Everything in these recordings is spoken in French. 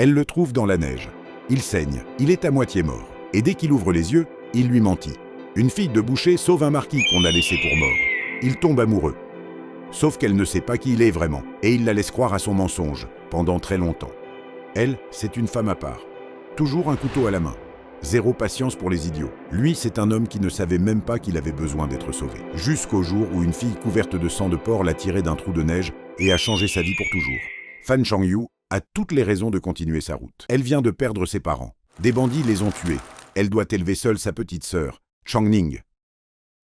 Elle le trouve dans la neige. Il saigne, il est à moitié mort. Et dès qu'il ouvre les yeux, il lui mentit. Une fille de boucher sauve un marquis qu'on a laissé pour mort. Il tombe amoureux. Sauf qu'elle ne sait pas qui il est vraiment, et il la laisse croire à son mensonge, pendant très longtemps. Elle, c'est une femme à part. Toujours un couteau à la main. Zéro patience pour les idiots. Lui, c'est un homme qui ne savait même pas qu'il avait besoin d'être sauvé. Jusqu'au jour où une fille couverte de sang de porc l'a tiré d'un trou de neige et a changé sa vie pour toujours. Fan Changyu a toutes les raisons de continuer sa route. Elle vient de perdre ses parents. Des bandits les ont tués. Elle doit élever seule sa petite sœur, Changning.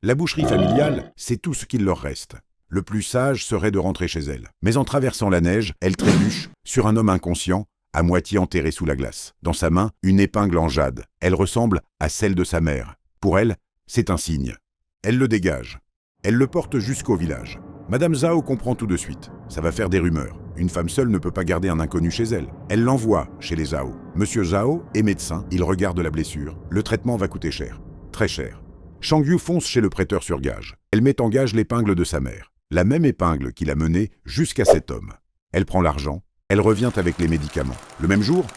La boucherie familiale, c'est tout ce qu'il leur reste. Le plus sage serait de rentrer chez elle. Mais en traversant la neige, elle trébuche sur un homme inconscient, à moitié enterré sous la glace. Dans sa main, une épingle en jade. Elle ressemble à celle de sa mère. Pour elle, c'est un signe. Elle le dégage. Elle le porte jusqu'au village. Madame Zhao comprend tout de suite. Ça va faire des rumeurs. Une femme seule ne peut pas garder un inconnu chez elle. Elle l'envoie chez les Zhao. Monsieur Zhao est médecin. Il regarde la blessure. Le traitement va coûter cher. Très cher. Changyu fonce chez le prêteur sur gage. Elle met en gage l'épingle de sa mère. La même épingle qui l'a menée jusqu'à cet homme. Elle prend l'argent. Elle revient avec les médicaments. Le même jour,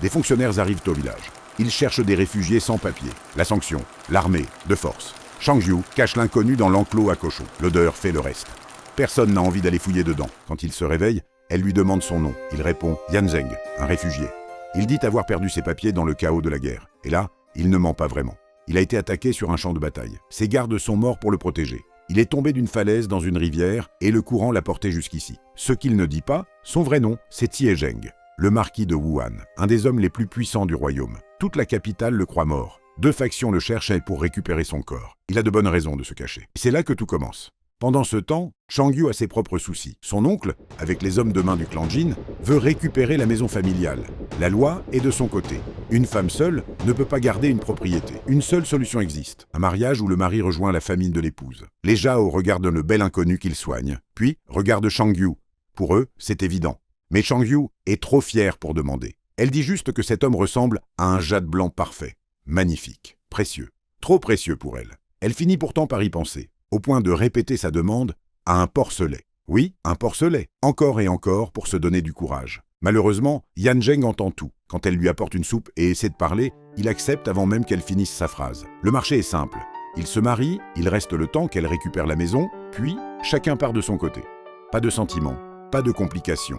des fonctionnaires arrivent au village. Ils cherchent des réfugiés sans papier. La sanction, l'armée, de force. Changyu cache l'inconnu dans l'enclos à cochons. L'odeur fait le reste. Personne n'a envie d'aller fouiller dedans. Quand il se réveille, elle lui demande son nom. Il répond Yan Zheng, un réfugié. Il dit avoir perdu ses papiers dans le chaos de la guerre. Et là, il ne ment pas vraiment. Il a été attaqué sur un champ de bataille. Ses gardes sont morts pour le protéger. Il est tombé d'une falaise dans une rivière et le courant l'a porté jusqu'ici. Ce qu'il ne dit pas, son vrai nom, c'est Tie Zheng, le marquis de Wuhan, un des hommes les plus puissants du royaume. Toute la capitale le croit mort. 2 factions le cherchent pour récupérer son corps. Il a de bonnes raisons de se cacher. C'est là que tout commence. Pendant ce temps, Changyu a ses propres soucis. Son oncle, avec les hommes de main du clan Jin, veut récupérer la maison familiale. La loi est de son côté. Une femme seule ne peut pas garder une propriété. Une seule solution existe, un mariage où le mari rejoint la famille de l'épouse. Les Zhao regardent le bel inconnu qu'ils soignent, puis regardent Changyu. Pour eux, c'est évident. Mais Changyu est trop fière pour demander. Elle dit juste que cet homme ressemble à un jade blanc parfait. Magnifique, précieux. Trop précieux pour elle. Elle finit pourtant par y penser, au point de répéter sa demande à un porcelet. Oui, un porcelet, encore et encore pour se donner du courage. Malheureusement, Yan Zheng entend tout. Quand elle lui apporte une soupe et essaie de parler, il accepte avant même qu'elle finisse sa phrase. Le marché est simple. Ils se marient, il reste le temps qu'elle récupère la maison, puis chacun part de son côté. Pas de sentiments, pas de complications.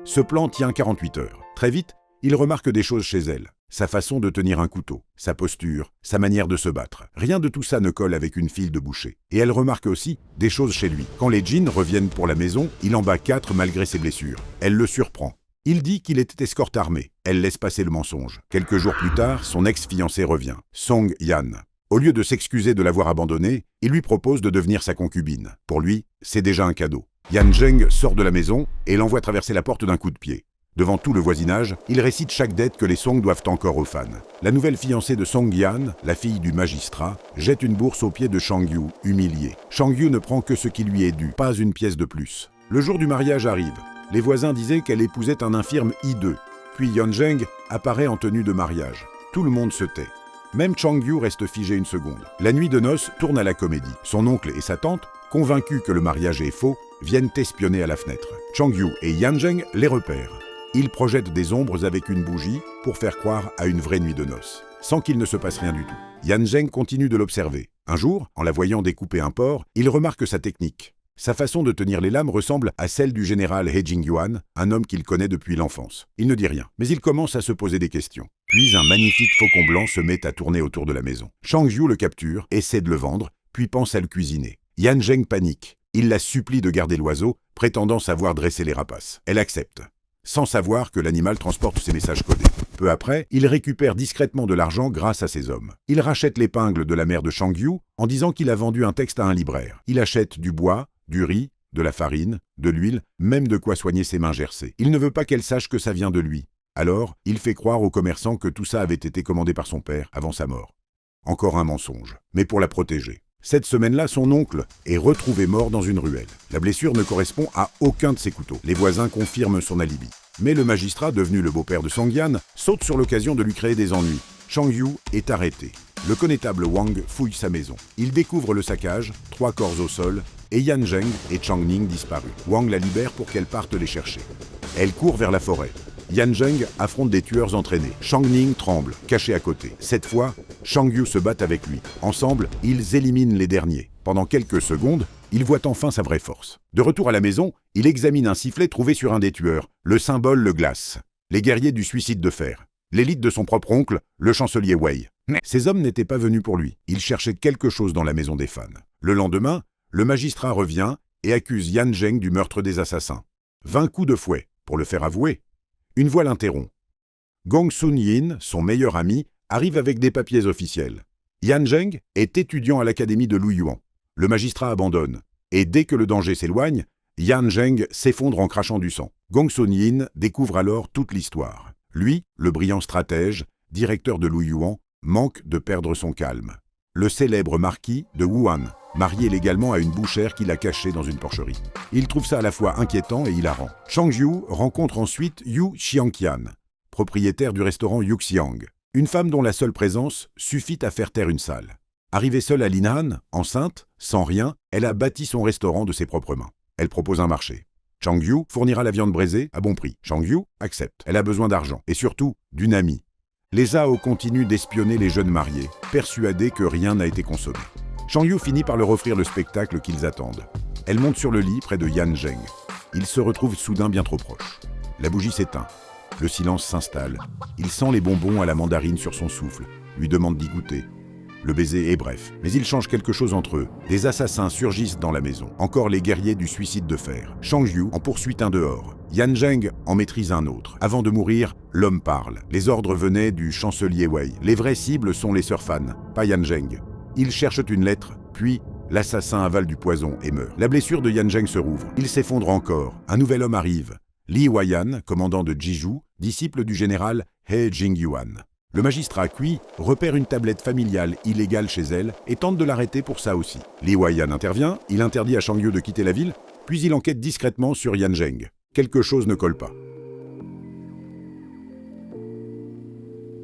Ce plan tient 48 heures. Très vite, il remarque des choses chez elle. Sa façon de tenir un couteau, sa posture, sa manière de se battre. Rien de tout ça ne colle avec une fille de boucher. Et elle remarque aussi des choses chez lui. Quand les Jin reviennent pour la maison, il en bat 4 malgré ses blessures. Elle le surprend. Il dit qu'il était escorte armée. Elle laisse passer le mensonge. Quelques jours plus tard, son ex-fiancé revient, Song Yan. Au lieu de s'excuser de l'avoir abandonné, il lui propose de devenir sa concubine. Pour lui, c'est déjà un cadeau. Yan Zheng sort de la maison et l'envoie traverser la porte d'un coup de pied. Devant tout le voisinage, il récite chaque dette que les Song doivent encore aux fans. La nouvelle fiancée de Song Yan, la fille du magistrat, jette une bourse aux pieds de Changyu, humilié. Changyu ne prend que ce qui lui est dû, pas une pièce de plus. Le jour du mariage arrive. Les voisins disaient qu'elle épousait un infirme hideux. Puis Yan Zheng apparaît en tenue de mariage. Tout le monde se tait. Même Changyu reste figé une seconde. La nuit de noces tourne à la comédie. Son oncle et sa tante, convaincus que le mariage est faux, viennent espionner à la fenêtre. Changyu et Yan Zheng les repèrent. Ils projettent des ombres avec une bougie pour faire croire à une vraie nuit de noces, sans qu'il ne se passe rien du tout. Yan Zheng continue de l'observer. Un jour, en la voyant découper un porc, il remarque sa technique. Sa façon de tenir les lames ressemble à celle du général He Jingyuan, un homme qu'il connaît depuis l'enfance. Il ne dit rien, mais il commence à se poser des questions. Puis un magnifique faucon blanc se met à tourner autour de la maison. Changyu le capture, essaie de le vendre, puis pense à le cuisiner. Yan Zheng panique. Il la supplie de garder l'oiseau, prétendant savoir dresser les rapaces. Elle accepte, sans savoir que l'animal transporte ses messages codés. Peu après, il récupère discrètement de l'argent grâce à ses hommes. Il rachète l'épingle de la mère de Changyu en disant qu'il a vendu un texte à un libraire. Il achète du bois, du riz, de la farine, de l'huile, même de quoi soigner ses mains gercées. Il ne veut pas qu'elle sache que ça vient de lui. Alors, il fait croire aux commerçants que tout ça avait été commandé par son père avant sa mort. Encore un mensonge, mais pour la protéger. Cette semaine-là, son oncle est retrouvé mort dans une ruelle. La blessure ne correspond à aucun de ses couteaux. Les voisins confirment son alibi. Mais le magistrat, devenu le beau-père de Song Yan, saute sur l'occasion de lui créer des ennuis. Changyu est arrêté. Le connétable Wang fouille sa maison. Il découvre le saccage, 3 corps au sol, et Yan Zheng et Changning disparus. Wang la libère pour qu'elle parte les chercher. Elle court vers la forêt. Yan Zheng affronte des tueurs entraînés. Shang Ning tremble, caché à côté. Cette fois, Shang Yu se bat avec lui. Ensemble, ils éliminent les derniers. Pendant quelques secondes, il voit enfin sa vraie force. De retour à la maison, il examine un sifflet trouvé sur un des tueurs. Le symbole le glace. Les guerriers du suicide de fer. L'élite de son propre oncle, le chancelier Wei. Ces hommes n'étaient pas venus pour lui. Ils cherchaient quelque chose dans la maison des fans. Le lendemain, le magistrat revient et accuse Yan Zheng du meurtre des assassins. 20 coups de fouet, pour le faire avouer. Une voix l'interrompt. Gong Sun-yin, son meilleur ami, arrive avec des papiers officiels. Yan Zheng est étudiant à l'académie de Luoyuan. Le magistrat abandonne. Et dès que le danger s'éloigne, Yan Zheng s'effondre en crachant du sang. Gong Sun-yin découvre alors toute l'histoire. Lui, le brillant stratège, directeur de Luoyuan, manque de perdre son calme. Le célèbre marquis de Wuhan, marié légalement à une bouchère qu'il a cachée dans une porcherie. Il trouve ça à la fois inquiétant et hilarant. Shang Yu rencontre ensuite Yu Xiangqian, propriétaire du restaurant Yuxiang, une femme dont la seule présence suffit à faire taire une salle. Arrivée seule à Linhan, enceinte, sans rien, elle a bâti son restaurant de ses propres mains. Elle propose un marché. Shang Yu fournira la viande braisée à bon prix. Shang Yu accepte. Elle a besoin d'argent et surtout d'une amie. Les Zhao continuent d'espionner les jeunes mariés, persuadés que rien n'a été consommé. Shang Yu finit par leur offrir le spectacle qu'ils attendent. Elle monte sur le lit près de Yan Zheng. Ils se retrouvent soudain bien trop proches. La bougie s'éteint. Le silence s'installe. Il sent les bonbons à la mandarine sur son souffle, lui demande d'y goûter. Le baiser est bref, mais il change quelque chose entre eux. Des assassins surgissent dans la maison. Encore les guerriers du suicide de fer. Shang Yu en poursuit un dehors. Yan Zheng en maîtrise un autre. Avant de mourir, l'homme parle. Les ordres venaient du chancelier Wei. Les vraies cibles sont les surfans, pas Yan Zheng. Ils cherchent une lettre, puis l'assassin avale du poison et meurt. La blessure de Yan Zheng se rouvre. Il s'effondre encore. Un nouvel homme arrive. Li Huaiyan, commandant de Jizhu, disciple du général He Jingyuan. Le magistrat Cui repère une tablette familiale illégale chez elle et tente de l'arrêter pour ça aussi. Li Huaiyan intervient, il interdit à Shang Yu de quitter la ville, puis il enquête discrètement sur Yan Zheng. Quelque chose ne colle pas.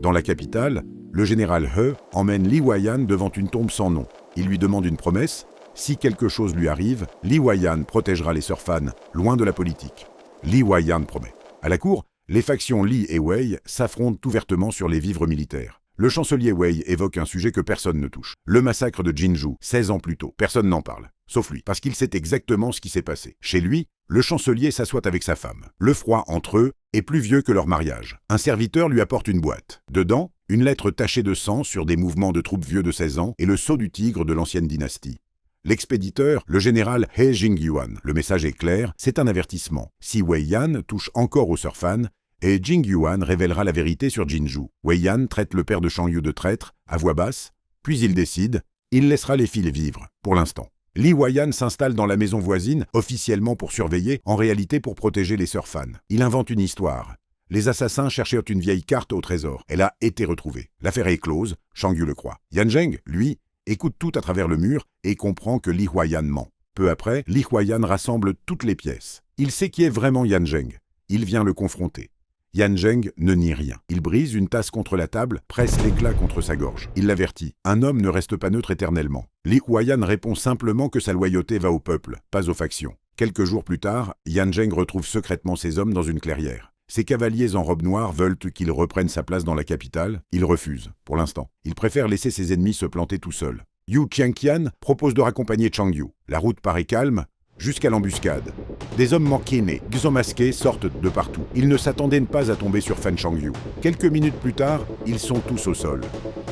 Dans la capitale, le général He emmène Li Huaiyan devant une tombe sans nom. Il lui demande une promesse. Si quelque chose lui arrive, Li Huaiyan protégera les surfans, loin de la politique. Li Huaiyan promet. À la cour, les factions Li et Wei s'affrontent ouvertement sur les vivres militaires. Le chancelier Wei évoque un sujet que personne ne touche. Le massacre de Jinzhou, 16 ans plus tôt. Personne n'en parle, sauf lui, parce qu'il sait exactement ce qui s'est passé. Chez lui, le chancelier s'assoit avec sa femme. Le froid entre eux est plus vieux que leur mariage. Un serviteur lui apporte une boîte. Dedans, une lettre tachée de sang sur des mouvements de troupes vieux de 16 ans et le sceau du tigre de l'ancienne dynastie. L'expéditeur, le général He Jingyuan. Le message est clair, c'est un avertissement. Si Wei Yan touche encore aux surfans, He Jingyuan révélera la vérité sur Jinzhou. Wei Yan traite le père de Shang Yu de traître, à voix basse, puis il décide, il laissera les filles vivre, pour l'instant. Li Huaiyan s'installe dans la maison voisine, officiellement pour surveiller, en réalité pour protéger les surfans. Il invente une histoire. Les assassins cherchaient une vieille carte au trésor. Elle a été retrouvée. L'affaire est close, Shang Yu le croit. Yan Zheng, lui, écoute tout à travers le mur et comprend que Li Huaiyan ment. Peu après, Li Huaiyan rassemble toutes les pièces. Il sait qui est vraiment Yan Zheng. Il vient le confronter. Yan Zheng ne nie rien. Il brise une tasse contre la table, presse l'éclat contre sa gorge. Il l'avertit. Un homme ne reste pas neutre éternellement. Li Huaiyan répond simplement que sa loyauté va au peuple, pas aux factions. Quelques jours plus tard, Yan Zheng retrouve secrètement ses hommes dans une clairière. Ses cavaliers en robe noire veulent qu'il reprenne sa place dans la capitale. Il refuse, pour l'instant. Il préfère laisser ses ennemis se planter tout seuls. Yu Qiangqian propose de raccompagner Shang Yu. La route paraît calme, jusqu'à l'embuscade. Des hommes manqués-nés, masqués, sortent de partout. Ils ne s'attendaient pas à tomber sur Fan Shang Yu. Quelques minutes plus tard, ils sont tous au sol.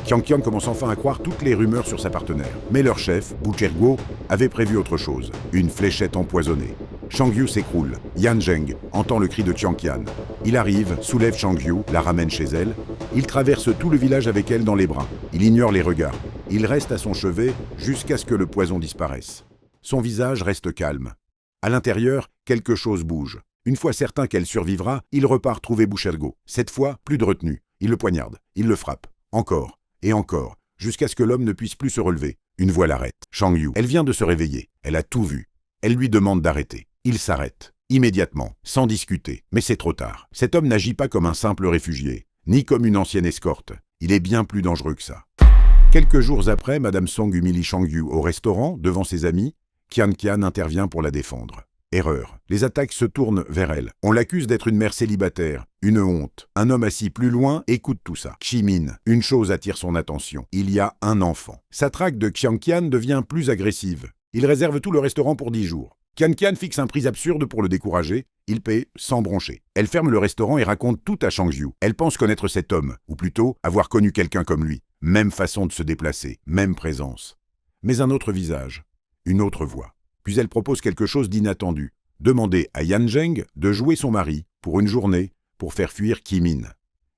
Qiangqian commence enfin à croire toutes les rumeurs sur sa partenaire. Mais leur chef, Bucherguo, avait prévu autre chose. Une fléchette empoisonnée. Shang Yu s'écroule. Yan Zheng entend le cri de Qiangqian. Il arrive, soulève Shang Yu, la ramène chez elle. Il traverse tout le village avec elle dans les bras. Il ignore les regards. Il reste à son chevet jusqu'à ce que le poison disparaisse. Son visage reste calme. À l'intérieur, quelque chose bouge. Une fois certain qu'elle survivra, il repart trouver Bucherguo. Cette fois, plus de retenue. Il le poignarde. Il le frappe. Encore. Et encore. Jusqu'à ce que l'homme ne puisse plus se relever. Une voix l'arrête. Shang Yu. Elle vient de se réveiller. Elle a tout vu. Elle lui demande d'arrêter. Il s'arrête. Immédiatement. Sans discuter. Mais c'est trop tard. Cet homme n'agit pas comme un simple réfugié. Ni comme une ancienne escorte. Il est bien plus dangereux que ça. Quelques jours après, Madame Song humilie Shang Yu au restaurant, devant ses amis. Qiangqian intervient pour la défendre. Erreur. Les attaques se tournent vers elle. On l'accuse d'être une mère célibataire. Une honte. Un homme assis plus loin écoute tout ça. Jimin. Une chose attire son attention. Il y a un enfant. Sa traque de Qianqian devient plus agressive. Il réserve tout le restaurant pour 10 jours. Qianqian fixe un prix absurde pour le décourager. Il paie sans broncher. Elle ferme le restaurant et raconte tout à Changyu. Elle pense connaître cet homme, ou plutôt avoir connu quelqu'un comme lui. Même façon de se déplacer, même présence. Mais un autre visage, une autre voix. Puis elle propose quelque chose d'inattendu. Demander à Yan Zheng de jouer son mari, pour une journée, pour faire fuir Jimin.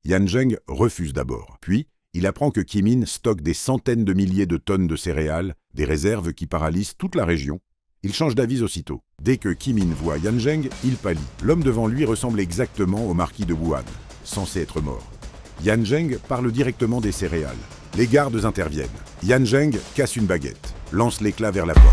Yan Zheng refuse d'abord. Puis, il apprend que Jimin stocke des centaines de milliers de tonnes de céréales, des réserves qui paralysent toute la région. Il change d'avis aussitôt. Dès que Jimin voit Yan Zheng, il pâlit. L'homme devant lui ressemble exactement au marquis de Wuhan, censé être mort. Yan Zheng parle directement des céréales. Les gardes interviennent. Yan Zheng casse une baguette, lance l'éclat vers la porte.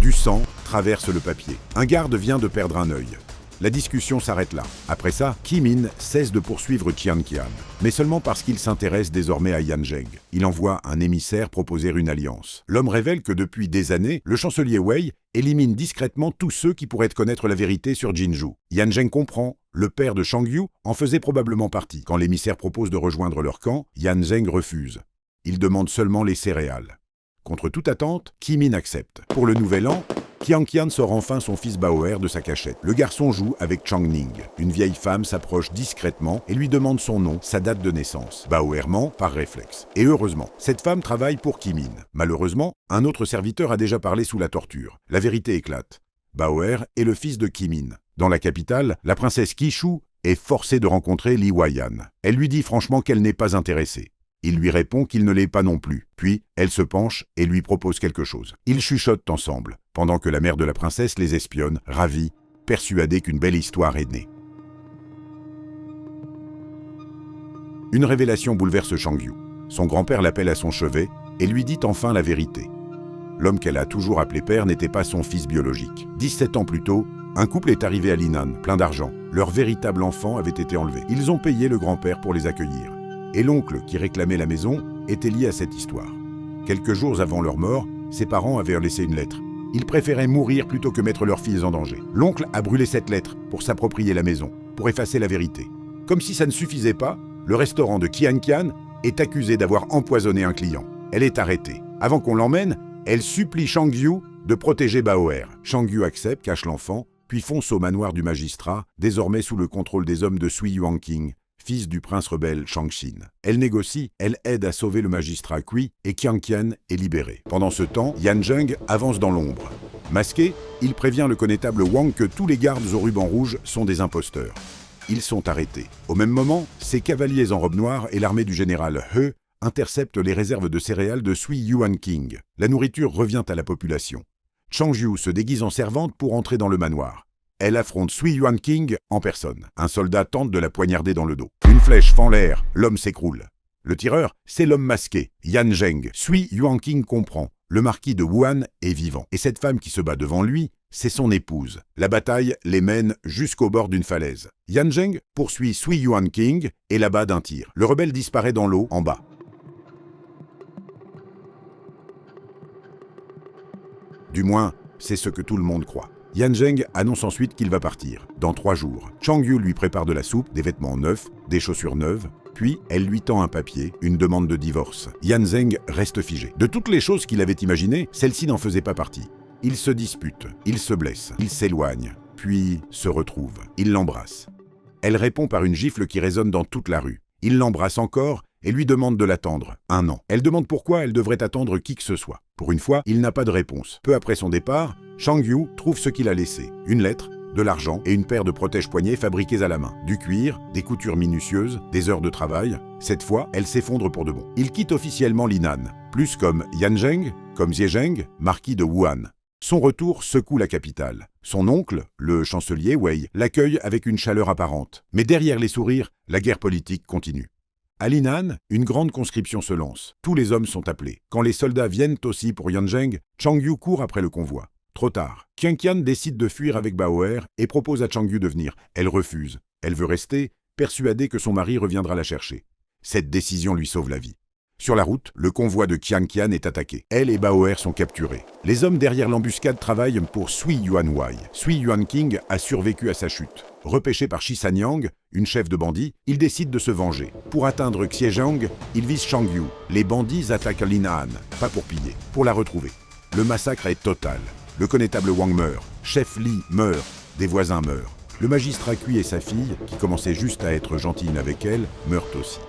Du sang traverse le papier. Un garde vient de perdre un œil. La discussion s'arrête là. Après ça, Jimin cesse de poursuivre Qianqian, mais seulement parce qu'il s'intéresse désormais à Yan Zheng. Il envoie un émissaire proposer une alliance. L'homme révèle que depuis des années, le chancelier Wei élimine discrètement tous ceux qui pourraient connaître la vérité sur Jinzhou. Yan Zheng comprend. Le père de Changyu en faisait probablement partie. Quand l'émissaire propose de rejoindre leur camp, Yan Zheng refuse. Il demande seulement les céréales. Contre toute attente, Jimin accepte. Pour le nouvel an, Qianqian sort enfin son fils Baoer de sa cachette. Le garçon joue avec Chang Ning. Une vieille femme s'approche discrètement et lui demande son nom, sa date de naissance. Baoer ment par réflexe. Et heureusement, cette femme travaille pour Jimin. Malheureusement, un autre serviteur a déjà parlé sous la torture. La vérité éclate. Baoer est le fils de Jimin. Dans la capitale, la princesse Qishu est forcée de rencontrer Li Huaiyan. Elle lui dit franchement qu'elle n'est pas intéressée. Il lui répond qu'il ne l'est pas non plus. Puis, elle se penche et lui propose quelque chose. Ils chuchotent ensemble, pendant que la mère de la princesse les espionne, ravie, persuadée qu'une belle histoire est née. Une révélation bouleverse Changyu. Son grand-père l'appelle à son chevet et lui dit enfin la vérité. L'homme qu'elle a toujours appelé père n'était pas son fils biologique. 17 ans plus tôt, un couple est arrivé à Linan, plein d'argent. Leur véritable enfant avait été enlevé. Ils ont payé le grand-père pour les accueillir. Et l'oncle qui réclamait la maison était lié à cette histoire. Quelques jours avant leur mort, ses parents avaient laissé une lettre. Ils préféraient mourir plutôt que mettre leurs fils en danger. L'oncle a brûlé cette lettre pour s'approprier la maison, pour effacer la vérité. Comme si ça ne suffisait pas, le restaurant de Qianqian est accusé d'avoir empoisonné un client. Elle est arrêtée. Avant qu'on l'emmène, elle supplie Changyu de protéger Baoer. Changyu accepte, cache l'enfant, puis fonce au manoir du magistrat, désormais sous le contrôle des hommes de Sui Yuanqing, fils du prince rebelle Changxin. Elle négocie, elle aide à sauver le magistrat Kui et Qianqian est libéré. Pendant ce temps, Yan Zheng avance dans l'ombre. Masqué, il prévient le connétable Wang que tous les gardes au ruban rouge sont des imposteurs. Ils sont arrêtés. Au même moment, ses cavaliers en robe noire et l'armée du général He interceptent les réserves de céréales de Sui Yuanqing. La nourriture revient à la population. Changyu se déguise en servante pour entrer dans le manoir. Elle affronte Sui Yuanqing en personne. Un soldat tente de la poignarder dans le dos. Une flèche fend l'air, l'homme s'écroule. Le tireur, c'est l'homme masqué, Yan Zheng. Sui Yuanqing comprend. Le marquis de Wuhan est vivant. Et cette femme qui se bat devant lui, c'est son épouse. La bataille les mène jusqu'au bord d'une falaise. Yan Zheng poursuit Sui Yuanqing et l'abat d'un tir. Le rebelle disparaît dans l'eau en bas. Du moins, c'est ce que tout le monde croit. Yan Zheng annonce ensuite qu'il va partir, dans 3 jours. Changyu lui prépare de la soupe, des vêtements neufs, des chaussures neuves, puis elle lui tend un papier, une demande de divorce. Yan Zheng reste figé. De toutes les choses qu'il avait imaginées, celle-ci n'en faisait pas partie. Ils se disputent, ils se blessent, ils s'éloignent, puis se retrouvent. Il l'embrasse. Elle répond par une gifle qui résonne dans toute la rue. Il l'embrasse encore et lui demande de l'attendre. 1 an. Elle demande pourquoi elle devrait attendre qui que ce soit. Pour une fois, il n'a pas de réponse. Peu après son départ, Changyu trouve ce qu'il a laissé. Une lettre, de l'argent et une paire de protège-poignets fabriqués à la main. Du cuir, des coutures minutieuses, des heures de travail. Cette fois, elle s'effondre pour de bon. Il quitte officiellement Linan, plus comme Yan Zheng, comme Xie Zheng, marquis de Wuhan. Son retour secoue la capitale. Son oncle, le chancelier Wei, l'accueille avec une chaleur apparente. Mais derrière les sourires, la guerre politique continue. À Linan, une grande conscription se lance. Tous les hommes sont appelés. Quand les soldats viennent aussi pour Yan Zheng, Changyu court après le convoi. Trop tard. Qianqian décide de fuir avec Baoer et propose à Changyu de venir. Elle refuse. Elle veut rester, persuadée que son mari reviendra la chercher. Cette décision lui sauve la vie. Sur la route, le convoi de Qian Qian est attaqué. Elle et Baoer sont capturés. Les hommes derrière l'embuscade travaillent pour Sui Yuanwei. Sui Yuanqing a survécu à sa chute. Repêché par Shi Sanyang, une chef de bandits, il décide de se venger. Pour atteindre Xiezhang, il vise Shangyu. Les bandits attaquent Lin'an, pas pour piller, pour la retrouver. Le massacre est total. Le connétable Wang meurt, chef Li meurt, des voisins meurent. Le magistrat Cui et sa fille, qui commençaient juste à être gentils avec elle, meurent aussi.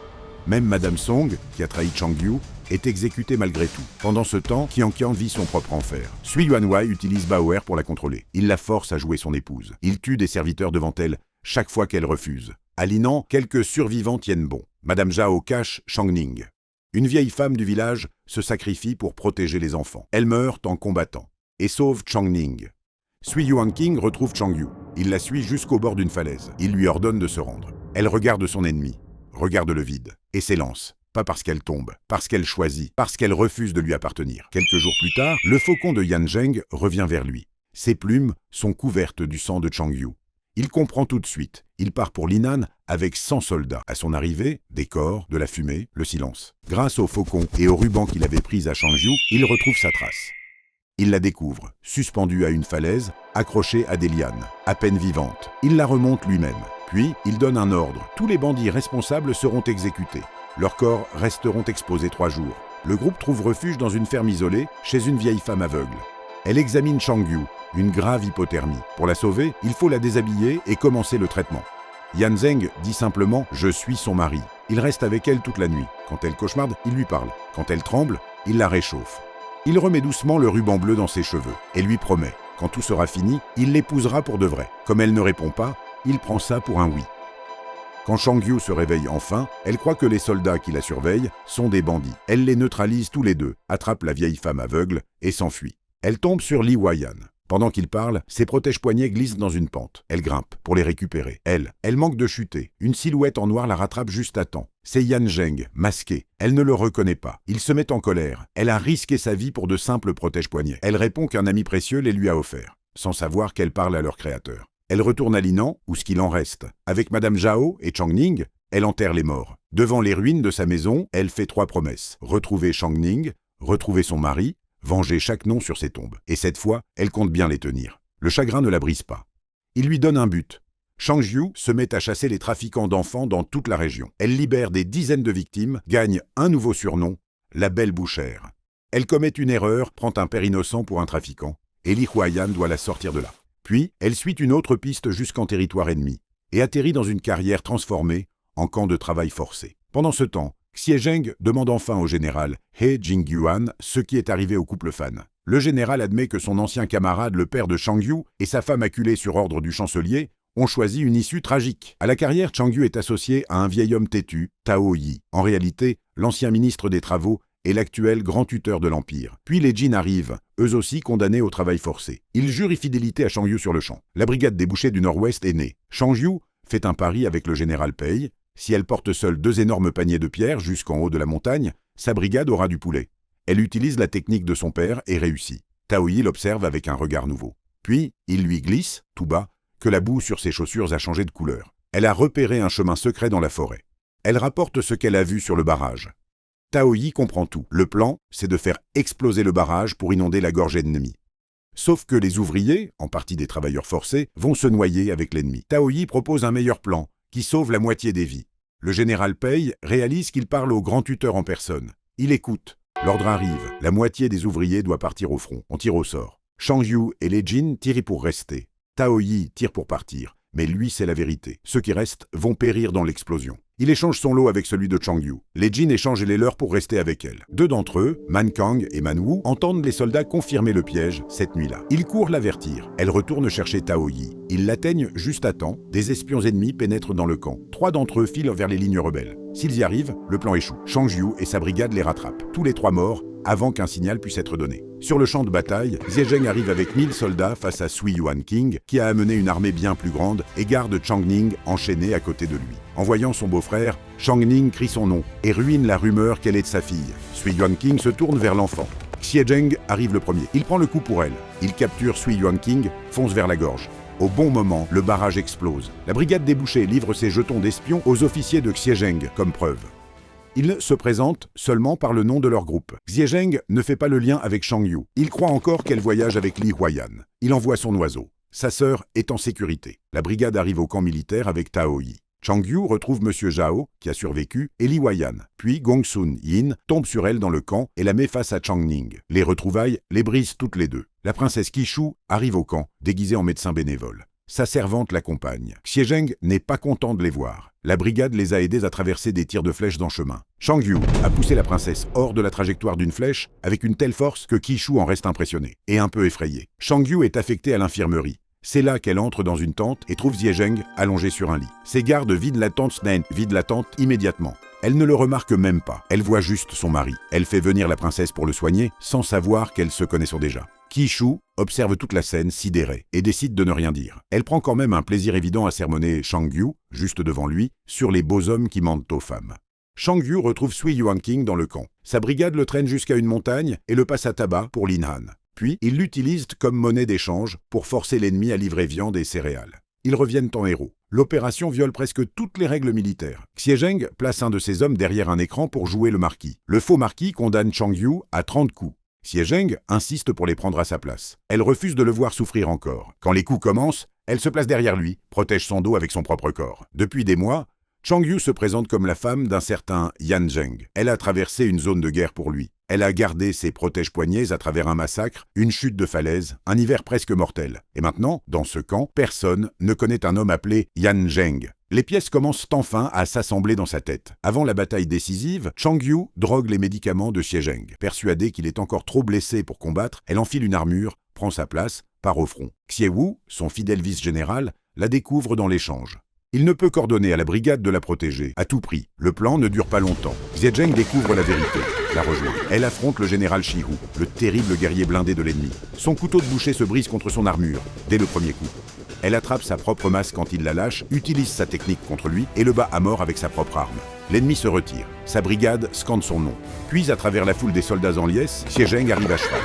Même Madame Song, qui a trahi Changyu, est exécutée malgré tout. Pendant ce temps, Qian Qian vit son propre enfer. Sui Yuanwei utilise Baoer pour la contrôler. Il la force à jouer son épouse. Il tue des serviteurs devant elle chaque fois qu'elle refuse. À Linan, quelques survivants tiennent bon. Madame Zhao cache Shangning. Une vieille femme du village se sacrifie pour protéger les enfants. Elle meurt en combattant et sauve Changning. Sui Yuanqing retrouve Changyu. Il la suit jusqu'au bord d'une falaise. Il lui ordonne de se rendre. Elle regarde son ennemi, regarde le vide, et s'élance. Pas parce qu'elle tombe, parce qu'elle choisit, parce qu'elle refuse de lui appartenir. Quelques jours plus tard, le faucon de Yan Zheng revient vers lui. Ses plumes sont couvertes du sang de Changyu. Il comprend tout de suite. Il part pour Lin'an avec 100 soldats. À son arrivée, des corps, de la fumée, le silence. Grâce au faucon et au ruban qu'il avait pris à Changyu, il retrouve sa trace. Il la découvre, suspendue à une falaise, accrochée à des lianes, à peine vivante. Il la remonte lui-même. Puis, il donne un ordre. Tous les bandits responsables seront exécutés. Leurs corps resteront exposés 3 jours. Le groupe trouve refuge dans une ferme isolée, chez une vieille femme aveugle. Elle examine Changyu, une grave hypothermie. Pour la sauver, il faut la déshabiller et commencer le traitement. Yan Zheng dit simplement « Je suis son mari ». Il reste avec elle toute la nuit. Quand elle cauchemarde, il lui parle. Quand elle tremble, il la réchauffe. Il remet doucement le ruban bleu dans ses cheveux et lui promet, quand tout sera fini, il l'épousera pour de vrai. Comme elle ne répond pas, il prend ça pour un oui. Quand Changyu se réveille enfin, elle croit que les soldats qui la surveillent sont des bandits. Elle les neutralise tous les deux, attrape la vieille femme aveugle et s'enfuit. Elle tombe sur Li Huaiyan. Pendant qu'il parle, ses protège-poignets glissent dans une pente. Elle grimpe pour les récupérer. Elle manque de chuter. Une silhouette en noir la rattrape juste à temps. C'est Yan Zheng, masqué. Elle ne le reconnaît pas. Il se met en colère. Elle a risqué sa vie pour de simples protège-poignets. Elle répond qu'un ami précieux les lui a offerts, sans savoir qu'elle parle à leur créateur. Elle retourne à Linan, ou ce qu'il en reste. Avec Madame Zhao et Changning, elle enterre les morts. Devant les ruines de sa maison, elle fait 3 promesses. Retrouver Changning, retrouver son mari, venger chaque nom sur ses tombes. Et cette fois, elle compte bien les tenir. Le chagrin ne la brise pas. Il lui donne un but. Changyu se met à chasser les trafiquants d'enfants dans toute la région. Elle libère des dizaines de victimes, gagne un nouveau surnom, la Belle Bouchère. Elle commet une erreur, prend un père innocent pour un trafiquant, et Li Huaiyan doit la sortir de là. Puis, elle suit une autre piste jusqu'en territoire ennemi, et atterrit dans une carrière transformée en camp de travail forcé. Pendant ce temps, Xiezheng demande enfin au général He Jingyuan ce qui est arrivé au couple fan. Le général admet que son ancien camarade, le père de Changyu, et sa femme acculée sur ordre du chancelier, ont choisi une issue tragique. À la carrière, Changyu est associé à un vieil homme têtu, Tao Yi. En réalité, l'ancien ministre des Travaux et l'actuel grand tuteur de l'Empire. Puis les Jin arrivent, eux aussi condamnés au travail forcé. Ils jurent fidélité à Changyu sur le champ. La brigade des bouchers du Nord-Ouest est née. Changyu fait un pari avec le général Pei. Si elle porte seule 2 énormes paniers de pierre jusqu'en haut de la montagne, sa brigade aura du poulet. Elle utilise la technique de son père et réussit. Tao Yi l'observe avec un regard nouveau. Puis, il lui glisse, tout bas, que la boue sur ses chaussures a changé de couleur. Elle a repéré un chemin secret dans la forêt. Elle rapporte ce qu'elle a vu sur le barrage. Tao Yi comprend tout. Le plan, c'est de faire exploser le barrage pour inonder la gorge ennemie. Sauf que les ouvriers, en partie des travailleurs forcés, vont se noyer avec l'ennemi. Tao Yi propose un meilleur plan, qui sauve la moitié des vies. Le général Pei réalise qu'il parle au grand tuteur en personne. Il écoute. L'ordre arrive. La moitié des ouvriers doit partir au front. On tire au sort. Changyu et les Jin tirent pour rester. Tao Yi tire pour partir. Mais lui, c'est la vérité. Ceux qui restent vont périr dans l'explosion. Il échange son lot avec celui de Changyu. Les Jin échangent les leurs pour rester avec elle. 2 d'entre eux, Man Kang et Man Wu, entendent les soldats confirmer le piège cette nuit-là. Ils courent l'avertir. Elle retourne chercher Tao Yi. Ils l'atteignent juste à temps. Des espions ennemis pénètrent dans le camp. 3 d'entre eux filent vers les lignes rebelles. S'ils y arrivent, le plan échoue. Changyu et sa brigade les rattrapent. Tous les 3 morts, avant qu'un signal puisse être donné. Sur le champ de bataille, Xiezheng arrive avec 1000 soldats face à Sui Yuanqing, qui a amené une armée bien plus grande et garde Changning enchaîné à côté de lui. En voyant son beau-frère, Changning crie son nom et ruine la rumeur qu'elle est de sa fille. Sui Yuanqing se tourne vers l'enfant. Xiezheng arrive le premier. Il prend le coup pour elle. Il capture Sui Yuanqing, fonce vers la gorge. Au bon moment, le barrage explose. La brigade des bouchers livre ses jetons d'espions aux officiers de Xiezheng comme preuve. Ils se présentent seulement par le nom de leur groupe. Xie Zheng ne fait pas le lien avec Chang Yu. Il croit encore qu'elle voyage avec Li Huayan. Il envoie son oiseau. Sa sœur est en sécurité. La brigade arrive au camp militaire avec Tao Yi. Chang Yu retrouve Monsieur Zhao, qui a survécu, et Li Huayan. Puis Gong Sun Yin tombe sur elle dans le camp et la met face à Chang Ning. Les retrouvailles les brisent toutes les deux. La princesse Qishu arrive au camp, déguisée en médecin bénévole. Sa servante l'accompagne. Xie Zheng n'est pas content de les voir. La brigade les a aidés à traverser des tirs de flèches dans chemin. Chang Yu a poussé la princesse hors de la trajectoire d'une flèche avec une telle force que Qishu en reste impressionné et un peu effrayé. Chang Yu est affectée à l'infirmerie. C'est là qu'elle entre dans une tente et trouve Xie Zheng allongé sur un lit. Ses gardes vident la tente, Snen vide la tente immédiatement. Elle ne le remarque même pas. Elle voit juste son mari. Elle fait venir la princesse pour le soigner, sans savoir qu'elles se connaissaient déjà. Qishu observe toute la scène, sidérée, et décide de ne rien dire. Elle prend quand même un plaisir évident à sermonner Chang Yu, juste devant lui, sur les beaux hommes qui mentent aux femmes. Chang Yu retrouve Sui Yuanqing dans le camp. Sa brigade le traîne jusqu'à une montagne et le passe à tabac pour Lin Han. Puis, ils l'utilisent comme monnaie d'échange pour forcer l'ennemi à livrer viande et céréales. Ils reviennent en héros. L'opération viole presque toutes les règles militaires. Xie Zheng place un de ses hommes derrière un écran pour jouer le marquis. Le faux marquis condamne Chang Yu à 30 coups. Xie Zheng insiste pour les prendre à sa place. Elle refuse de le voir souffrir encore. Quand les coups commencent, elle se place derrière lui, protège son dos avec son propre corps. Depuis des mois, Chang Yu se présente comme la femme d'un certain Yan Zheng. Elle a traversé une zone de guerre pour lui. Elle a gardé ses protège-poignets à travers un massacre, une chute de falaise, un hiver presque mortel. Et maintenant, dans ce camp, personne ne connaît un homme appelé Yan Zheng. Les pièces commencent enfin à s'assembler dans sa tête. Avant la bataille décisive, Chang Yu drogue les médicaments de Xie Zheng. Persuadée qu'il est encore trop blessé pour combattre, elle enfile une armure, prend sa place, part au front. Xie Wu, son fidèle vice-général, la découvre dans l'échange. Il ne peut qu'ordonner à la brigade de la protéger, à tout prix. Le plan ne dure pas longtemps. Xie Zheng découvre la vérité, la rejoint. Elle affronte le général Shihu, le terrible guerrier blindé de l'ennemi. Son couteau de boucher se brise contre son armure, dès le premier coup. Elle attrape sa propre masse quand il la lâche, utilise sa technique contre lui et le bat à mort avec sa propre arme. L'ennemi se retire. Sa brigade scande son nom. Puis, à travers la foule des soldats en liesse, Xie Zheng arrive à cheval.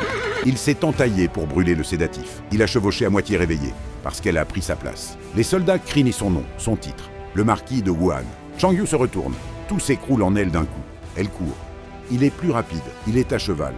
Il s'est entaillé pour brûler le sédatif. Il a chevauché à moitié réveillé, parce qu'elle a pris sa place. Les soldats crient son nom, son titre, le marquis de Wuhan. Chang Yu se retourne. Tout s'écroule en elle d'un coup. Elle court. Il est plus rapide. Il est à cheval.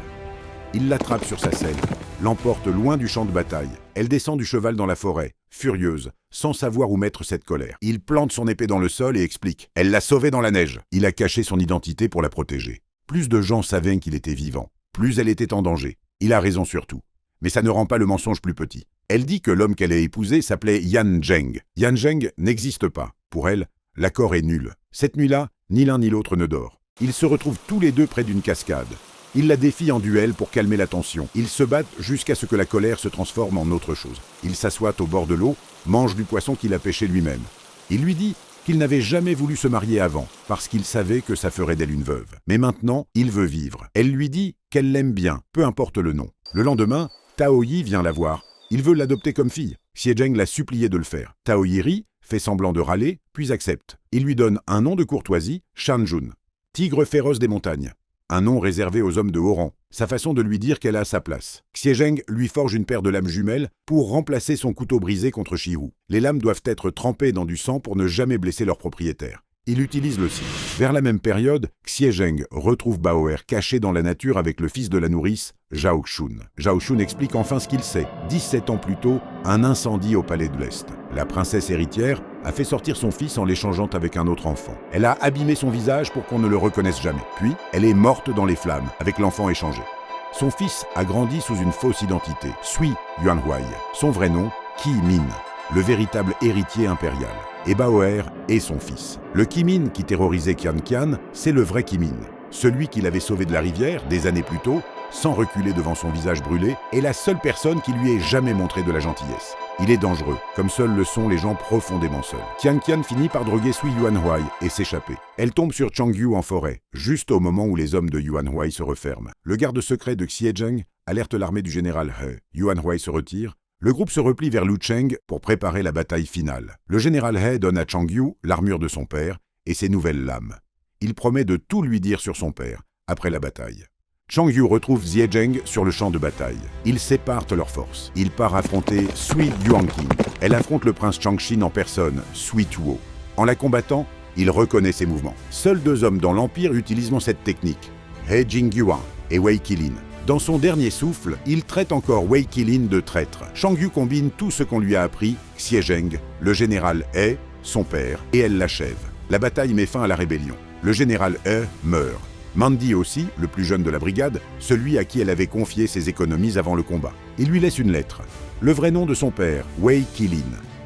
Il l'attrape sur sa selle, l'emporte loin du champ de bataille. Elle descend du cheval dans la forêt, furieuse, sans savoir où mettre cette colère. Il plante son épée dans le sol et explique. Elle l'a sauvée dans la neige. Il a caché son identité pour la protéger. Plus de gens savaient qu'il était vivant. Plus elle était en danger. Il a raison sur tout. Mais ça ne rend pas le mensonge plus petit. Elle dit que l'homme qu'elle a épousé s'appelait Yan Zheng. Yan Zheng n'existe pas. Pour elle, l'accord est nul. Cette nuit-là, ni l'un ni l'autre ne dort. Ils se retrouvent tous les deux près d'une cascade. Il la défie en duel pour calmer la tension. Ils se battent jusqu'à ce que la colère se transforme en autre chose. Il s'assoit au bord de l'eau, mange du poisson qu'il a pêché lui-même. Il lui dit qu'il n'avait jamais voulu se marier avant, parce qu'il savait que ça ferait d'elle une veuve. Mais maintenant, il veut vivre. Elle lui dit qu'elle l'aime bien, peu importe le nom. Le lendemain, Tao Yi vient la voir. Il veut l'adopter comme fille. Xie Zheng l'a supplié de le faire. Tao Yi rit, fait semblant de râler, puis accepte. Il lui donne un nom de courtoisie, Shanjun, tigre féroce des montagnes. Un nom réservé aux hommes de haut rang, sa façon de lui dire qu'elle a sa place. Xie Zheng lui forge une paire de lames jumelles pour remplacer son couteau brisé contre Shihu. Les lames doivent être trempées dans du sang pour ne jamais blesser leur propriétaire. Il utilise le sien. Vers la même période, Xie Zheng retrouve Baoer caché dans la nature avec le fils de la nourrice, Zhao Xun. Zhao Xun explique enfin ce qu'il sait. 17 ans plus tôt, un incendie au palais de l'Est. La princesse héritière a fait sortir son fils en l'échangeant avec un autre enfant. Elle a abîmé son visage pour qu'on ne le reconnaisse jamais. Puis, elle est morte dans les flammes, avec l'enfant échangé. Son fils a grandi sous une fausse identité, Sui Yuanhuai. Son vrai nom, Qi Min, le véritable héritier impérial. Et Baoer est son fils. Le Qimin qui terrorisait Qian Qian, c'est le vrai Qimin. Celui qui l'avait sauvé de la rivière, des années plus tôt, sans reculer devant son visage brûlé, est la seule personne qui lui ait jamais montré de la gentillesse. Il est dangereux, comme seuls le sont les gens profondément seuls. Qian Qian finit par droguer Sui Yuanhuai et s'échapper. Elle tombe sur Chang Yu en forêt, juste au moment où les hommes de Yuanhuai se referment. Le garde secret de Xie Zheng alerte l'armée du général He. Yuanhuai se retire. Le groupe se replie vers Lucheng pour préparer la bataille finale. Le général He donne à Chang Yu l'armure de son père et ses nouvelles lames. Il promet de tout lui dire sur son père, après la bataille. Chang Yu retrouve Xie Zheng sur le champ de bataille. Ils séparent leurs forces. Il part affronter Sui Yuanqing. Elle affronte le prince Changxin en personne, Sui Tuo. En la combattant, Il reconnaît ses mouvements. Seuls 2 hommes dans l'Empire utilisent cette technique, He Jingyuan et Wei Qilin. Dans son dernier souffle, il traite encore Wei Qilin de traître. Shang Yu combine tout ce qu'on lui a appris, Xie Zheng, le général He, son père, et elle l'achève. La bataille met fin à la rébellion. Le général He meurt. Mandy aussi, le plus jeune de la brigade, celui à qui elle avait confié ses économies avant le combat. Il lui laisse une lettre. Le vrai nom de son père, Wei Qilin.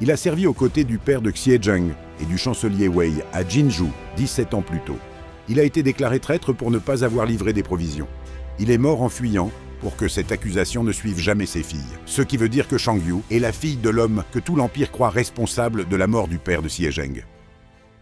Il a servi aux côtés du père de Xie Zheng et du chancelier Wei à Jinzhou, 17 ans plus tôt. Il a été déclaré traître pour ne pas avoir livré des provisions. Il est mort en fuyant pour que cette accusation ne suive jamais ses filles. Ce qui veut dire que Shang Yu est la fille de l'homme que tout l'Empire croit responsable de la mort du père de Xie Zheng.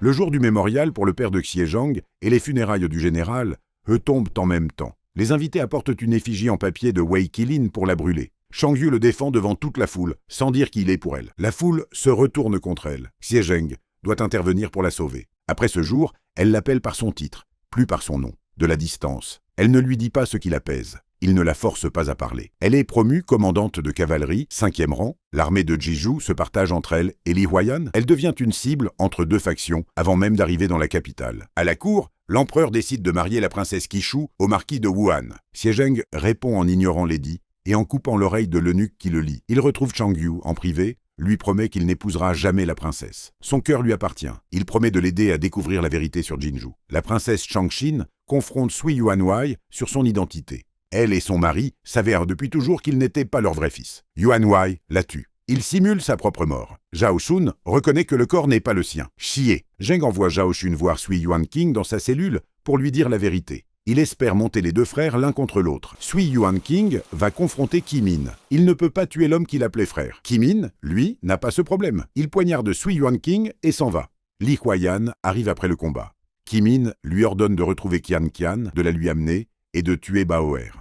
Le jour du mémorial pour le père de Xie Zheng et les funérailles du général, eux tombent en même temps. Les invités apportent une effigie en papier de Wei Qilin pour la brûler. Shang Yu le défend devant toute la foule, sans dire qu'il est pour elle. La foule se retourne contre elle. Xie Zheng doit intervenir pour la sauver. Après ce jour, elle l'appelle par son titre, plus par son nom. De la distance, elle ne lui dit pas ce qui l'apaise. Il ne la force pas à parler. Elle est promue commandante de cavalerie, 5e rang. L'armée de Jiju se partage entre elle et Li Huayan. Elle devient une cible entre 2 factions avant même d'arriver dans la capitale. À la cour, l'empereur décide de marier la princesse Qishu au marquis de Wuhan. Xie Zheng répond en ignorant l'édit et en coupant l'oreille de l'eunuque qui le lit. Il retrouve Shang Yu en privé, lui promet qu'il n'épousera jamais la princesse. Son cœur lui appartient. Il promet de l'aider à découvrir la vérité sur Jinzhou. La princesse Changxin confronte Sui Yuanwei sur son identité. Elle et son mari s'avèrent depuis toujours qu'ils n'étaient pas leur vrai fils. Yuanwei la tue. Il simule sa propre mort. Zhao Xun reconnaît que le corps n'est pas le sien. Chier. Zheng envoie Zhao Xun voir Sui Yuanqing dans sa cellule pour lui dire la vérité. Il espère monter les 2 frères l'un contre l'autre. Sui Yuanqing va confronter Qi Min. Il ne peut pas tuer l'homme qu'il appelait frère. Qi Min, lui, n'a pas ce problème. Il poignarde Sui Yuanqing et s'en va. Li Huayan arrive après le combat. Qi Min lui ordonne de retrouver Qian Qian, de la lui amener et de tuer Baoer.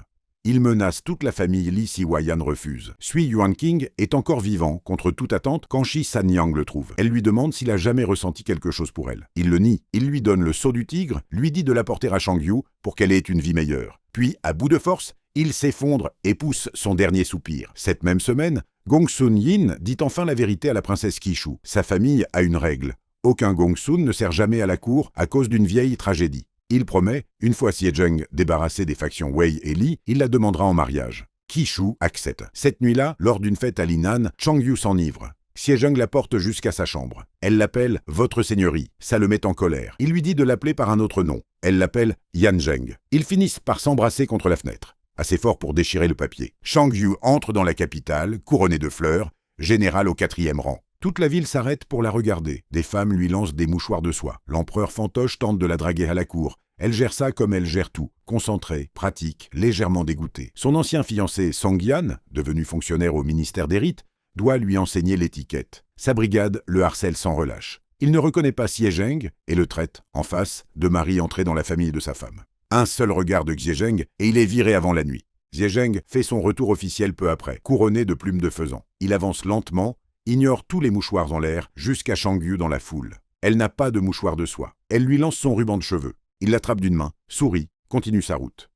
Il menace toute la famille. Li Huayan refuse. Sui Yuanqing est encore vivant contre toute attente quand Shi Sanyang le trouve. Elle lui demande s'il a jamais ressenti quelque chose pour elle. Il le nie. Il lui donne le sceau du tigre, lui dit de l'apporter à Shang Yu pour qu'elle ait une vie meilleure. Puis, à bout de force, il s'effondre et pousse son dernier soupir. Cette même semaine, Gongsun Yin dit enfin la vérité à la princesse Qishu. Sa famille a une règle. Aucun Gongsun ne sert jamais à la cour à cause d'une vieille tragédie. Il promet, une fois Xie Zheng débarrassé des factions Wei et Li, il la demandera en mariage. Qishu accepte. Cette nuit-là, lors d'une fête à Linan, Shang Yu s'enivre. Xie Zheng la porte jusqu'à sa chambre. Elle l'appelle « Votre Seigneurie ». Ça le met en colère. Il lui dit de l'appeler par un autre nom. Elle l'appelle Yan Zheng. Ils finissent par s'embrasser contre la fenêtre. Assez fort pour déchirer le papier. Shang Yu entre dans la capitale, couronné de fleurs, général au 4e rang. Toute la ville s'arrête pour la regarder. Des femmes lui lancent des mouchoirs de soie. L'empereur fantoche tente de la draguer à la cour. Elle gère ça comme elle gère tout. Concentrée, pratique, légèrement dégoûtée. Son ancien fiancé Songyan, devenu fonctionnaire au ministère des Rites, doit lui enseigner l'étiquette. Sa brigade le harcèle sans relâche. Il ne reconnaît pas Xie Zheng et le traite, en face, de mari entré dans la famille de sa femme. Un seul regard de Xie Zheng et il est viré avant la nuit. Xie Zheng fait son retour officiel peu après, couronné de plumes de faisan. Il avance lentement, ignore tous les mouchoirs en l'air, jusqu'à Shang Yu dans la foule. Elle n'a pas de mouchoir de soie. Elle lui lance son ruban de cheveux. Il l'attrape d'une main, sourit, continue sa route.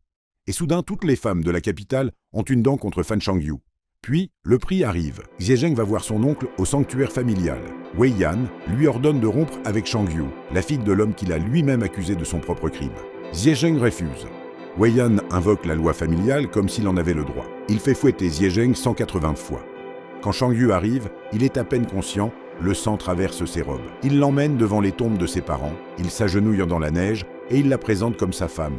Et soudain, toutes les femmes de la capitale ont une dent contre Fan Shang Yu. Puis, le prix arrive. Xie Zheng va voir son oncle au sanctuaire familial. Wei Yan lui ordonne de rompre avec Shang Yu, la fille de l'homme qu'il a lui-même accusé de son propre crime. Xie Zheng refuse. Wei Yan invoque la loi familiale comme s'il en avait le droit. Il fait fouetter Xie Zheng 180 fois. Quand Shang Yu arrive, il est à peine conscient, le sang traverse ses robes. Il l'emmène devant les tombes de ses parents, il s'agenouille dans la neige et il la présente comme sa femme.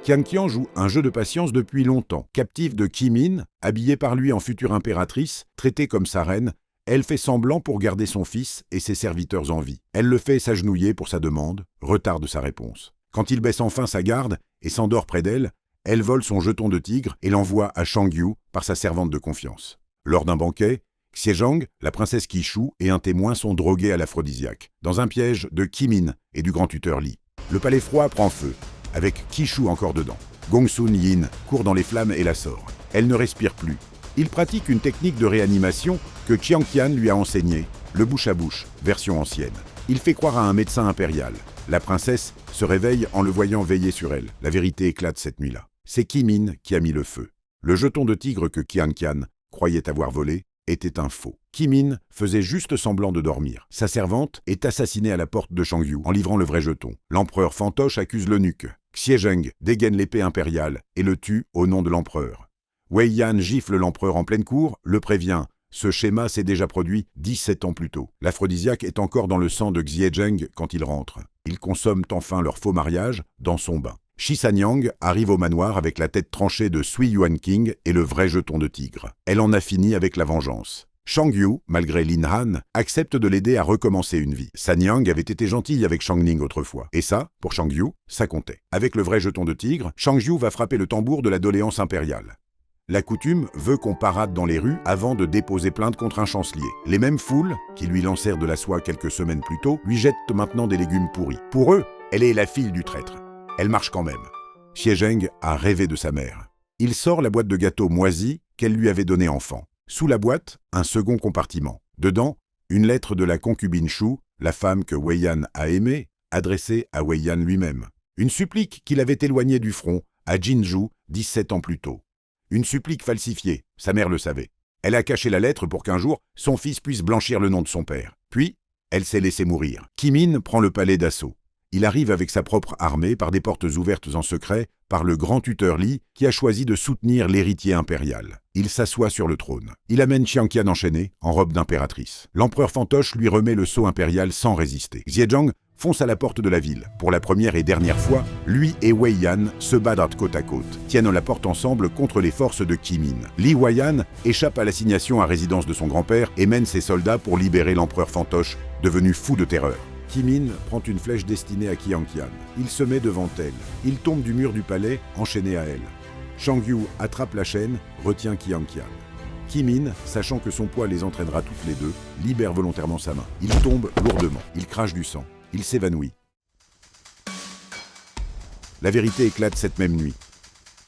Qian Qian joue un jeu de patience depuis longtemps. Captive de Qi Min, habillée par lui en future impératrice, traitée comme sa reine, elle fait semblant pour garder son fils et ses serviteurs en vie. Elle le fait s'agenouiller pour sa demande, retarde sa réponse. Quand il baisse enfin sa garde et s'endort près d'elle, elle vole son jeton de tigre et l'envoie à Shang Yu par sa servante de confiance. Lors d'un banquet, Xie Zheng, la princesse Qishu et un témoin sont drogués à l'aphrodisiaque, dans un piège de Qi Min et du grand tuteur Li. Le palais froid prend feu, avec Qishu encore dedans. Gongsun Yin court dans les flammes et la sort. Elle ne respire plus. Il pratique une technique de réanimation que Qian Qian lui a enseignée, le bouche à bouche, version ancienne. Il fait croire à un médecin impérial. La princesse se réveille en le voyant veiller sur elle. La vérité éclate cette nuit-là. C'est Qi Min qui a mis le feu. Le jeton de tigre que Qian Qian croyait avoir volé était un faux. Kimin faisait juste semblant de dormir. Sa servante est assassinée à la porte de Shangyu en livrant le vrai jeton. L'empereur fantoche accuse l'eunuque. Xiezheng dégaine l'épée impériale et le tue au nom de l'empereur. Wei Yan gifle l'empereur en pleine cour, le prévient. Ce schéma s'est déjà produit 17 ans plus tôt. L'aphrodisiaque est encore dans le sang de Xiezheng quand il rentre. Ils consomment enfin leur faux mariage dans son bain. Shi Sanyang arrive au manoir avec la tête tranchée de Sui Yuanqing et le vrai jeton de tigre. Elle en a fini avec la vengeance. Shangyu, malgré Lin Han, accepte de l'aider à recommencer une vie. Sanyang avait été gentille avec Shangning autrefois. Et ça, pour Shangyu, ça comptait. Avec le vrai jeton de tigre, Shangyu va frapper le tambour de la doléance impériale. La coutume veut qu'on parade dans les rues avant de déposer plainte contre un chancelier. Les mêmes foules, qui lui lancèrent de la soie quelques semaines plus tôt, lui jettent maintenant des légumes pourris. Pour eux, elle est la fille du traître. Elle marche quand même. Xiezheng a rêvé de sa mère. Il sort la boîte de gâteaux moisie qu'elle lui avait donnée enfant. Sous la boîte, un second compartiment. Dedans, une lettre de la concubine Shu, la femme que Wei Yan a aimée, adressée à Wei Yan lui-même. Une supplique qu'il avait éloignée du front, à Jinzhou, 17 ans plus tôt. Une supplique falsifiée, sa mère le savait. Elle a caché la lettre pour qu'un jour, son fils puisse blanchir le nom de son père. Puis, elle s'est laissée mourir. Kimin prend le palais d'assaut. Il arrive avec sa propre armée par des portes ouvertes en secret par le grand tuteur Li qui a choisi de soutenir l'héritier impérial. Il s'assoit sur le trône. Il amène Xiangqian enchaîné, en robe d'impératrice. L'empereur fantoche lui remet le sceau impérial sans résister. Xiezheng fonce à la porte de la ville. Pour la première et dernière fois, lui et Wei Yan se battent côte à côte, tiennent la porte ensemble contre les forces de Kimin. Li Huaiyan échappe à l'assignation à résidence de son grand-père et mène ses soldats pour libérer l'empereur fantoche, devenu fou de terreur. Kimin prend une flèche destinée à Xiangqian. Il se met devant elle. Il tombe du mur du palais, enchaîné à elle. Shangyu attrape la chaîne, retient Xiangqian. Kimin, sachant que son poids les entraînera toutes les deux, libère volontairement sa main. Il tombe lourdement. Il crache du sang. Il s'évanouit. La vérité éclate cette même nuit.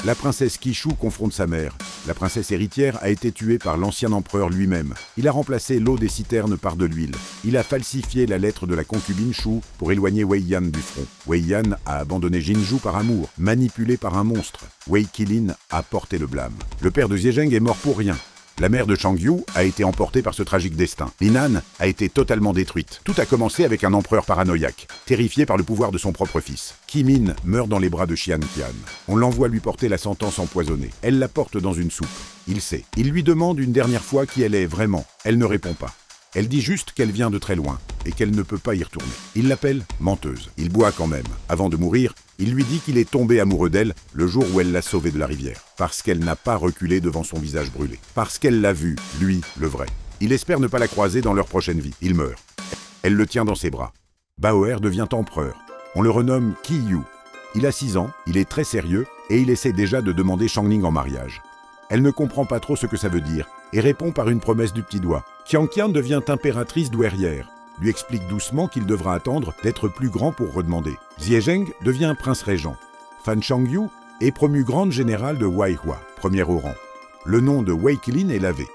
La princesse Qishu confronte sa mère. La princesse héritière a été tuée par l'ancien empereur lui-même. Il a remplacé l'eau des citernes par de l'huile. Il a falsifié la lettre de la concubine Shu pour éloigner Wei Yan du front. Wei Yan a abandonné Jinzhou par amour, manipulé par un monstre. Wei Qilin a porté le blâme. Le père de Xiezheng est mort pour rien. La mère de Shangyu a été emportée par ce tragique destin. Lin Han a été totalement détruite. Tout a commencé avec un empereur paranoïaque, terrifié par le pouvoir de son propre fils. Kimin meurt dans les bras de Xiangqian. On l'envoie lui porter la sentence empoisonnée. Elle la porte dans une soupe. Il sait. Il lui demande une dernière fois qui elle est vraiment. Elle ne répond pas. Elle dit juste qu'elle vient de très loin et qu'elle ne peut pas y retourner. Il l'appelle menteuse. Il boit quand même. Avant de mourir, il lui dit qu'il est tombé amoureux d'elle le jour où elle l'a sauvé de la rivière. Parce qu'elle n'a pas reculé devant son visage brûlé. Parce qu'elle l'a vu, lui, le vrai. Il espère ne pas la croiser dans leur prochaine vie. Il meurt. Elle le tient dans ses bras. Baoer devient empereur. On le renomme Qiyu. Il a 6 ans, il est très sérieux et il essaie déjà de demander Shangning en mariage. Elle ne comprend pas trop ce que ça veut dire et répond par une promesse du petit doigt. Xiangqian devient impératrice douairière, lui explique doucement qu'il devra attendre d'être plus grand pour redemander. Xiezheng devient prince régent. Fan Shangyu est promu grande générale de Waihua, première au rang. Le nom de Wei Qilin est lavé.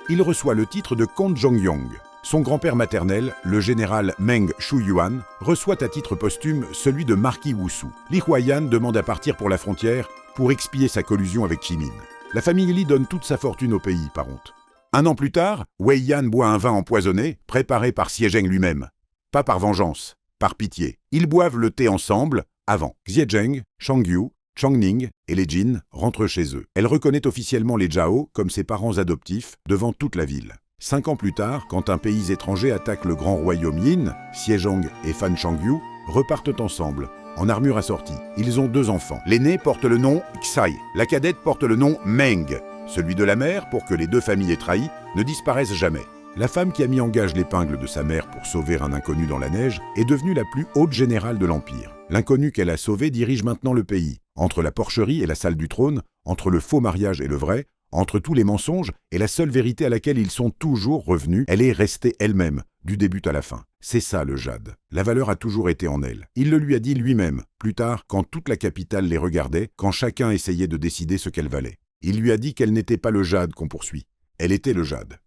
Il reçoit le titre de comte Zhongyong. Son grand-père maternel, le général Meng Shuyuan, reçoit à titre posthume celui de marquis Wusu. Li Huaiyan demande à partir pour la frontière pour expier sa collusion avec Kimin. La famille Li donne toute sa fortune au pays, par honte. 1 an plus tard, Wei Yan boit un vin empoisonné, préparé par Xiezheng lui-même. Pas par vengeance, par pitié. Ils boivent le thé ensemble, avant. Xiezheng, Shangyu, Shangning et les Jin rentrent chez eux. Elle reconnaît officiellement les Zhao comme ses parents adoptifs devant toute la ville. 5 ans plus tard, quand un pays étranger attaque le grand royaume Yin, Xiezheng et Fan Shangyu repartent ensemble, en armure assortie. Ils ont 2 enfants. L'aîné porte le nom Xai, la cadette porte le nom Meng. Celui de la mère, pour que les 2 familles trahies ne disparaissent jamais. La femme qui a mis en gage l'épingle de sa mère pour sauver un inconnu dans la neige est devenue la plus haute générale de l'Empire. L'inconnu qu'elle a sauvé dirige maintenant le pays, entre la porcherie et la salle du trône, entre le faux mariage et le vrai, entre tous les mensonges et la seule vérité à laquelle ils sont toujours revenus, elle est restée elle-même, du début à la fin. C'est ça le jade. La valeur a toujours été en elle. Il le lui a dit lui-même, plus tard, quand toute la capitale les regardait, quand chacun essayait de décider ce qu'elle valait. Il lui a dit qu'elle n'était pas le jade qu'on poursuit. Elle était le jade.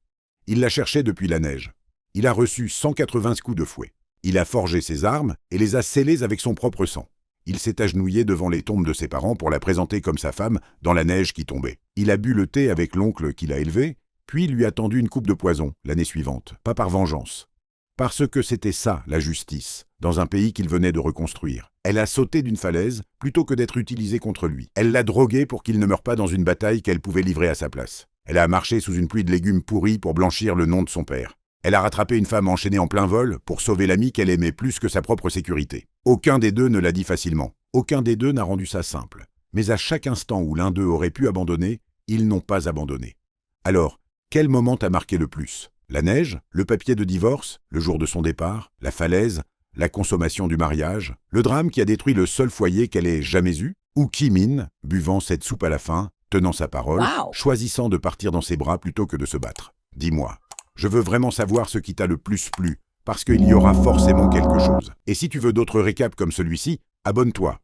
Il la cherchait depuis la neige. Il a reçu 180 coups de fouet. Il a forgé ses armes et les a scellées avec son propre sang. Il s'est agenouillé devant les tombes de ses parents pour la présenter comme sa femme dans la neige qui tombait. Il a bu le thé avec l'oncle qu'il a élevé, puis lui a tendu une coupe de poison l'année suivante, pas par vengeance. Parce que c'était ça, la justice, dans un pays qu'il venait de reconstruire. Elle a sauté d'une falaise plutôt que d'être utilisée contre lui. Elle l'a drogué pour qu'il ne meure pas dans une bataille qu'elle pouvait livrer à sa place. Elle a marché sous une pluie de légumes pourris pour blanchir le nom de son père. Elle a rattrapé une femme enchaînée en plein vol pour sauver l'ami qu'elle aimait plus que sa propre sécurité. Aucun des deux ne l'a dit facilement. Aucun des deux n'a rendu ça simple. Mais à chaque instant où l'un d'eux aurait pu abandonner, ils n'ont pas abandonné. Alors, quel moment t'a marqué le plus? La neige, le papier de divorce, le jour de son départ, la falaise, la consommation du mariage, le drame qui a détruit le seul foyer qu'elle ait jamais eu, ou Kimin, buvant cette soupe à la fin, tenant sa parole, choisissant de partir dans ses bras plutôt que de se battre. Dis-moi, je veux vraiment savoir ce qui t'a le plus plu, parce qu'il y aura forcément quelque chose. Et si tu veux d'autres récaps comme celui-ci, abonne-toi.